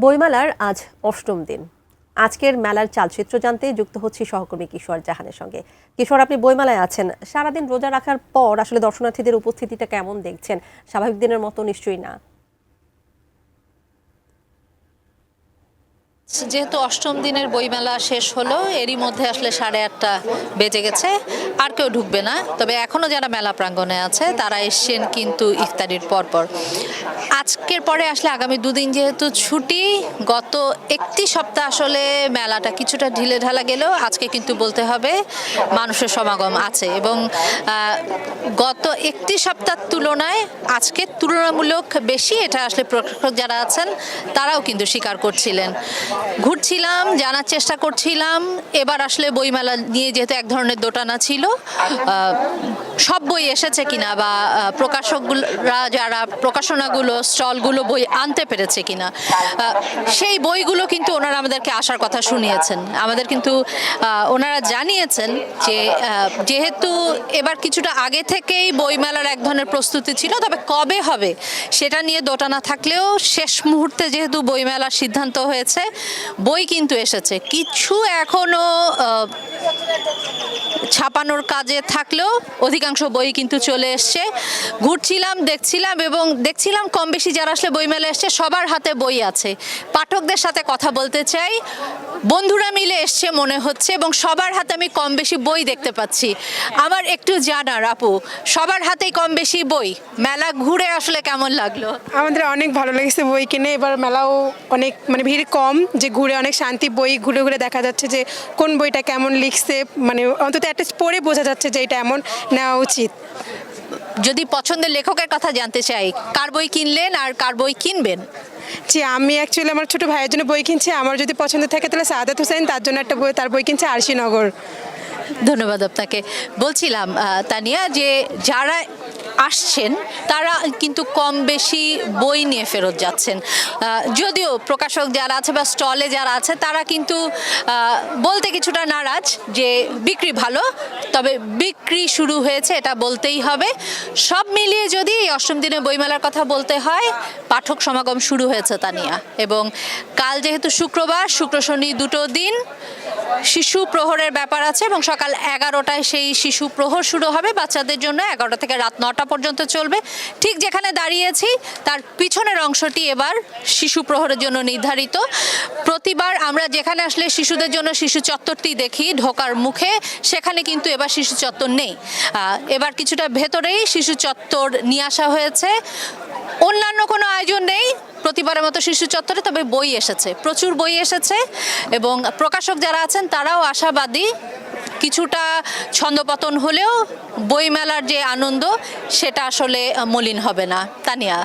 বইমেলার আজ অষ্টম দিন। আজকের মেলার চালচিত্র জানতে যুক্ত হচ্ছি সহকর্মী কিশোর জাহানের সঙ্গে। কিশোর, আপনি বইমেলায় আছেন, সারাদিন রোজা রাখার পর আসলে দর্শনার্থীদের উপস্থিতিটা কেমন দেখছেন? স্বাভাবিক দিনের মতো নিশ্চয়ই না। যেহেতু অষ্টম দিনের বইমেলা শেষ হলো, এরই মধ্যে আসলে 8:30 বেজে গেছে, আর কেউ ঢুকবে না। তবে এখনো যারা মেলা প্রাঙ্গণে আছে তারা এসছেন কিন্তু ইফতারির পরপর। আজকের পরে আসলে আগামী দুদিন যেহেতু ছুটি, গত একটি সপ্তাহ আসলে মেলাটা কিছুটা ঢিলে ঢালা গেলেও আজকে কিন্তু বলতে হবে মানুষের সমাগম আছে, এবং গত একটি সপ্তাহ তুলনায় আজকে তুলনামূলক বেশি, এটা আসলে প্রশাসক যারা আছেন তারাও কিন্তু স্বীকার করছিলেন। ঘুরছিলাম, জানার চেষ্টা করছিলাম এবার আসলে বইমেলা নিয়ে যেহেতু এক ধরনের দোটানা ছিল, সব বই এসেছে কিনা বা প্রকাশকরা যারা প্রকাশনাগুলো স্টলগুলো বই আনতে পেরেছে কিনা, সেই বইগুলো কিন্তু ওনারা আমাদেরকে আসার কথা শুনিয়েছেন। আমাদের কিন্তু ওনারা জানিয়েছেন যে যেহেতু এবার কিছুটা আগে থেকেই বইমেলার এক ধরনের প্রস্তুতি ছিল, তবে কবে হবে সেটা নিয়ে দোটানা থাকলেও শেষ মুহূর্তে যেহেতু বইমেলার সিদ্ধান্ত হয়েছে, বই কিন্তু এসেছে। কিছু এখনো ছাপানোর কাজে থাকলেও অধিকাংশ বই কিন্তু চলে এসছে। ঘুরছিলাম, দেখছিলাম, এবং দেখছিলাম কম বেশি যারা আসলে বইমেলা এসছে সবার হাতে বই আছে। পাঠকদের সাথে কথা বলতে চাই, বন্ধুরা মিলে এসছে মনে হচ্ছে, এবং সবার হাতে আমি কম বেশি বই দেখতে পাচ্ছি। আমার একটু জানার, আপু, সবার হাতেই কম বেশি বই, মেলা ঘুরে আসলে কেমন লাগলো? আমাদের অনেক ভালো লেগেছে বই কিনে। এবার মেলাও অনেক ভিড় কম, যে ঘুরে অনেক শান্তি, বই ঘুরে ঘুরে দেখা যাচ্ছে যে কোন বইটা কেমন লিখছে, অন্তত একটা পড়ে বোঝা যাচ্ছে যে এটা এমন নেওয়া উচিত। যদি পছন্দের লেখকের কথা জানতে চাই, কার বই কিনলেন আর কার বই কিনবেন? যে আমি অ্যাকচুয়ালি আমার ছোট ভাইয়ের জন্য বই কিনছি। আমার যদি পছন্দ থাকে তাহলে সাদাত হোসেন, তার জন্য একটা বই, তার বই কিনছে আরশিনগর। ধন্যবাদ আপনাকে। বলছিলাম তানিয়া, যে যারা আসছেন তারা কিন্তু কম বেশি বই নিয়ে ফেরত যাচ্ছেন। যদিও প্রকাশক যারা আছে বা স্টলে যারা আছে তারা কিন্তু বলতে কিছুটা নারাজ যে বিক্রি ভালো, তবে বিক্রি শুরু হয়েছে এটা বলতেই হবে। সব মিলিয়ে যদি এই অষ্টম দিনে বইমেলার কথা বলতে হয়, পাঠক সমাগম শুরু হয়েছে তানিয়া, এবং কাল যেহেতু শুক্রবার, শুক্র শনি দুটো দিন শিশু প্রহরের ব্যাপার আছে, এবং সকাল 11টায় সেই শিশু প্রহর শুরু হবে বাচ্চাদের জন্য। 11টা থেকে রাত 9টা পর্যন্ত চলবে। ঠিক যেখানে দাঁড়িয়েছি তার পিছনের অংশটি এবার শিশু প্রহরের জন্য নির্ধারিত। প্রতিবার আমরা যেখানে আসলে শিশুদের জন্য শিশু চত্বরটি দেখি ঢোকার মুখে, সেখানে কিন্তু এবার শিশু চত্বর নেই। এবার কিছুটা ভেতরেই শিশু চত্বর নিয়ে আসা হয়েছে। অন্যান্য কোনো আয়োজন নেই প্রতিবারের মতো শিশু চত্বরে, তবে বই এসেছে, প্রচুর বই এসেছে, এবং প্রকাশক যারা আছেন তারাও আশাবাদী কিছুটা ছন্দপতন হলেও বইমেলার যে আনন্দ সেটা আসলে মলিন হবে না। তানিয়া।